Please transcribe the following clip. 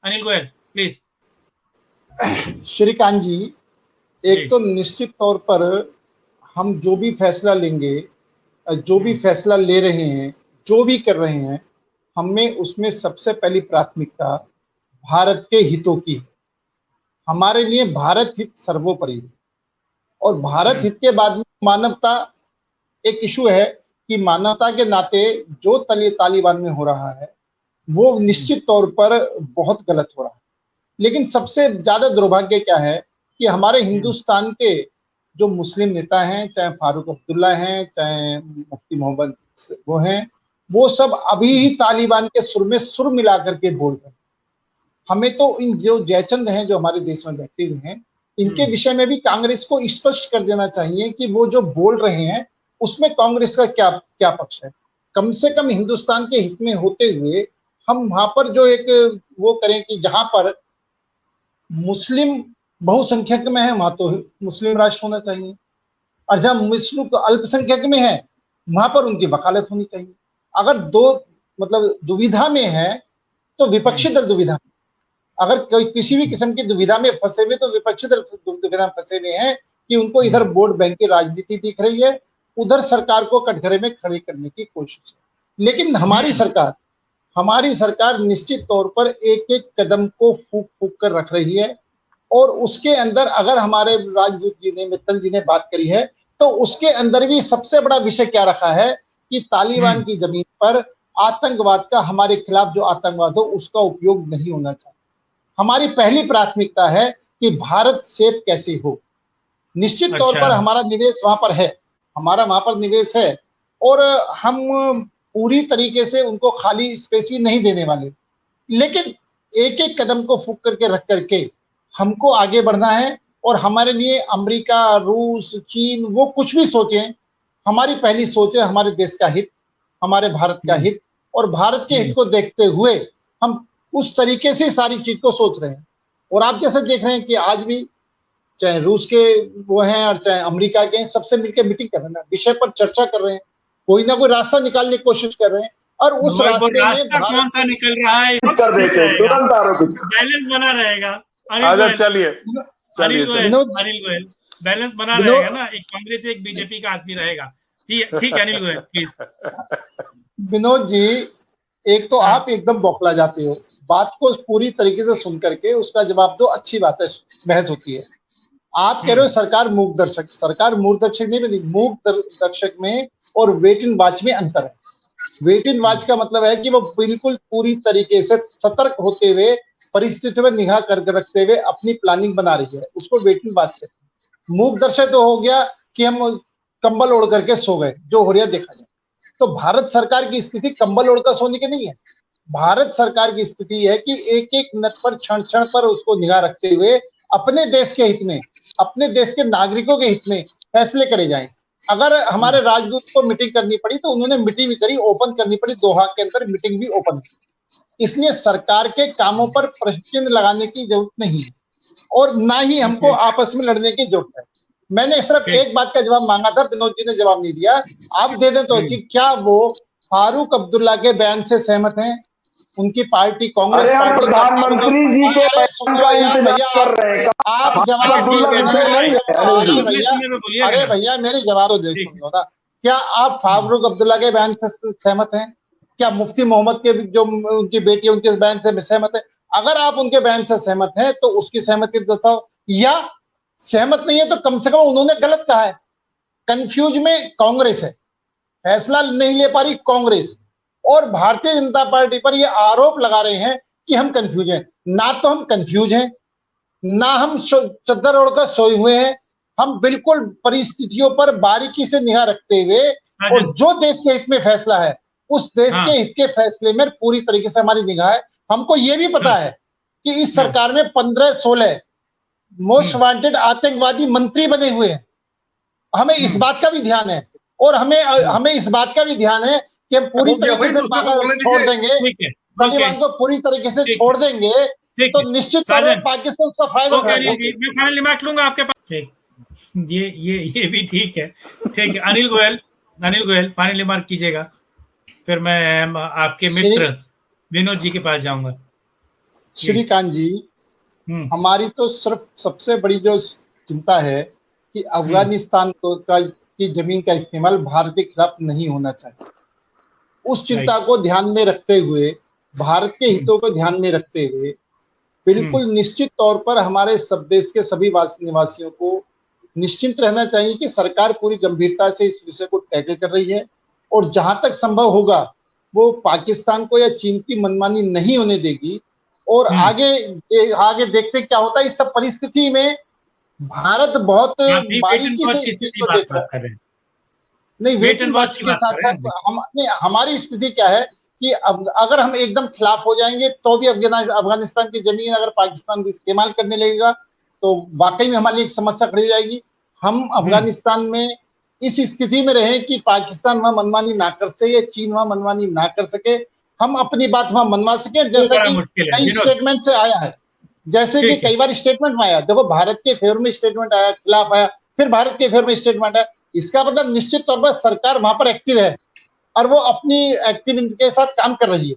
Anil Goyal please. Shrikant जी, एक तो निश्चित तौर पर हम जो भी फैसला लेंगे, जो भी फैसला ले रहे हैं, जो भी कर रहे हैं, हमें उसमें सबसे पहली प्राथमिकता भारत के हितों की। हमारे लिए भारत हित सर्वोपरि है और भारत हित के बाद में मानवता एक इशू है कि मानवता के नाते जो तालिबान में हो रहा है वो निश्चित तौर पर बहुत गलत हो रहा है। लेकिन सबसे ज्यादा दुर्भाग्य क्या है कि हमारे हिंदुस्तान के जो मुस्लिम नेता हैं, चाहे फारूक अब्दुल्ला हैं, चाहे मुफ्ती मोहम्मद वो हैं, वो सब अभी ही तालिबान के सुर में सुर मिला करके बोल रहे हैं। हमें तो इन जो जयचंद हैं जो हमारे देश में बैठे हुए हैं, इनके विषय में भी कांग्रेस को स्पष्ट कर देना चाहिए कि वो जो बोल रहे हैं उसमें कांग्रेस का क्या क्या पक्ष है। कम से कम हिंदुस्तान के हित में होते हुए हम वहां पर जो एक वो करें कि जहां पर मुस्लिम बहुसंख्यक में है वहां तो मुस्लिम राष्ट्र होना चाहिए, और जहां मुस्लिम अल्पसंख्यक में है वहां पर उनकी वकालत होनी चाहिए। अगर दो मतलब दुविधा में है तो विपक्षी दल दुविधा, अगर कोई किसी भी किस्म की दुविधा में फंसे हुए तो विपक्षी दल दुविधा में फंसे हुए हैं कि उनको इधर वोट बैंक की राजनीति दिख रही है, उधर सरकार को कटघरे में खड़े करने की कोशिश है। लेकिन हमारी सरकार निश्चित तौर पर एक एक कदम को फूक फूक कर रख रही है और उसके अंदर अगर हमारे राजदूत जी ने, मित्तल जी ने बात करी है तो उसके अंदर भी सबसे बड़ा विषय क्या रखा है कि तालिबान की जमीन पर आतंकवाद का, हमारे खिलाफ जो आतंकवाद हो उसका उपयोग नहीं होना चाहिए। हमारी पहली प्राथमिकता है कि भारत सेफ कैसे हो। निश्चित तौर पर हमारा निवेश वहां पर है, हमारा वहां पर निवेश है और हम पूरी तरीके से उनको खाली स्पेस भी नहीं देने वाले, लेकिन एक एक कदम को फूक करके रख करके हमको आगे बढ़ना है। और हमारे लिए अमेरिका, रूस, चीन वो कुछ भी सोचें, हमारी पहली सोच है हमारे देश का हित, हमारे भारत का हित, और भारत के हित को देखते हुए हम उस तरीके से सारी चीज को सोच रहे हैं। और आप जैसे देख रहे हैं कि आज भी चाहे रूस के वो हैं और चाहे अमेरिका के हैं, सबसे मिलकर मीटिंग कर रहे हैं, विषय पर चर्चा कर रहे हैं, कोई ना कोई रास्ता निकालने की कोशिश कर रहे हैं। और उस रास्ते में कौन सा निकल रहा है कर देते हैं, तुरंत आरोपित बैलेंस बना रहेगा। चलिए अनिल गोयल बैलेंस बना रहेगा ना, एक कांग्रेस एक बीजेपी का आदमी रहेगा। जी ठीक है अनिल गोयल प्लीज। विनोद जी, एक तो आप एकदम बौखला जाते हो, बात को पूरी तरीके से सुन करके उसका जवाब दो, अच्छी बात है, बहस होती है। आप कह रहे हो सरकार मूक दर्शक, सरकार मूक दर्शक नहीं बनी, मूक दर्शक में और वेट एंड वॉच में अंतर है। वेट एंड वॉच का मतलब है कि वो बिल्कुल पूरी तरीके से सतर्क होते हुए, परिस्थितियों में निगाह कर रखते हुए अपनी प्लानिंग बना रही है, उसको वेट एंड वॉच कहते हैं। मूक दर्शक तो हो गया कि हम कंबल ओढ़ करके सो गए, जो हो रहा देखा जाए। तो भारत सरकार की स्थिति कंबल ओढ़कर सोने की नहीं है। भारत सरकार की स्थिति है कि एक एक मिनट पर, क्षण क्षण पर उसको निगाह रखते हुए अपने देश के हित में, अपने देश के नागरिकों के हित में फैसले करे जाएं। अगर हमारे राजदूत को मीटिंग करनी पड़ी तो उन्होंने मीटिंग भी करी, ओपन करनी पड़ी, दोहा के अंदर मीटिंग भी ओपन की। इसलिए सरकार के कामों पर प्रश्न चिन्ह लगाने की जरूरत नहीं है और ना ही हमको आपस में लड़ने की जरूरत है। मैंने सिर्फ एक बात का जवाब मांगा था, विनोद जी ने जवाब नहीं दिया, आप दे दें तो कि क्या वो फारूक अब्दुल्ला के बयान से सहमत हैं? उनकी पार्टी कांग्रेस पार्टी, प्रधानमंत्री जी के कर रहे हैं, आप जवाब अरे भैया मेरे जवाब तो देख सुन लो ना। क्या आप फारूक अब्दुल्ला के बयान से सहमत हैं? क्या मुफ्ती मोहम्मद के जो उनकी बेटी है उनके बयान से सहमत है? अगर आप उनके बयान से सहमत हैं तो उसकी सहमति दर्शाओ, या सहमत नहीं है तो कम से कम उन्होंने गलत कहा है। कंफ्यूज में कांग्रेस है, फैसला नहीं ले पा रही कांग्रेस, और भारतीय जनता पार्टी पर ये आरोप लगा रहे हैं कि हम कंफ्यूज हैं। ना तो हम कंफ्यूज हैं, ना हम चद्दर ओढ़कर सोए हुए हैं, हम बिल्कुल परिस्थितियों पर बारीकी से निगाह रखते हुए और जो देश के हित में फैसला है उस देश के हित के फैसले में पूरी तरीके से हमारी निगाह है। हमको ये भी पता है कि इस सरकार में 15-16 मोस्ट वांटेड आतंकवादी मंत्री बने हुए हैं। हमें इस बात का भी ध्यान है और हमें इस बात का भी ध्यान है कि हम पूरी तरीके से छोड़ देंगे, तालिबान को पूरी तरीके से छोड़ देंगे तो निश्चित तौर पर पाकिस्तान उसका फायदा उठाएगा। मैं फाइनल रिमार्क लूंगा आपके पास। ठीक, ये भी ठीक है। ठीक है अनिल गोयल फाइनल रिमार्क कीजिएगा, फिर मैं आपके मित्र विनोद जी के पास जाऊंगा। श्रीकांत जी, हमारी तो सिर्फ सबसे बड़ी जो चिंता है कि अफगानिस्तान की जमीन का इस्तेमाल भारत के खिलाफ नहीं होना चाहिए। उस चिंता को ध्यान में रखते हुए, भारत के हितों को ध्यान में रखते हुए बिल्कुल निश्चित तौर पर हमारे सब देश के सभी निवासियों को निश्चिंत रहना चाहिए कि सरकार पूरी गंभीरता से इस विषय को टैकल कर रही है और जहां तक संभव होगा वो पाकिस्तान को या चीन की मनमानी नहीं होने देगी। और आगे देखते क्या होता है। इस सब परिस्थिति में भारत बहुत बारीकी से इस चीज को देख रहा है। नहीं, वेट एंड वॉच के साथ साथ हमारी स्थिति क्या है कि अब अगर हम एकदम खिलाफ हो जाएंगे तो भी अफगानिस्तान की जमीन अगर पाकिस्तान इस्तेमाल करने लगेगा तो वाकई में हमारे लिए एक समस्या खड़ी हो जाएगी। हम अफगानिस्तान में इस स्थिति में रहे कि पाकिस्तान वहां मनमानी ना कर सके, चीन वहां मनमानी ना कर सके, हम अपनी बात वहां मनवा सके। जैसा कि कई स्टेटमेंट से आया है, जैसे कि कई बार स्टेटमेंट में आया, देखो भारत के फेवर में स्टेटमेंट आया, खिलाफ आया, फिर भारत के फेवर में स्टेटमेंट आया। इसका मतलब निश्चित तौर पर सरकार वहां पर एक्टिव है और वो अपनी एक्टिविटी के साथ काम कर रही है।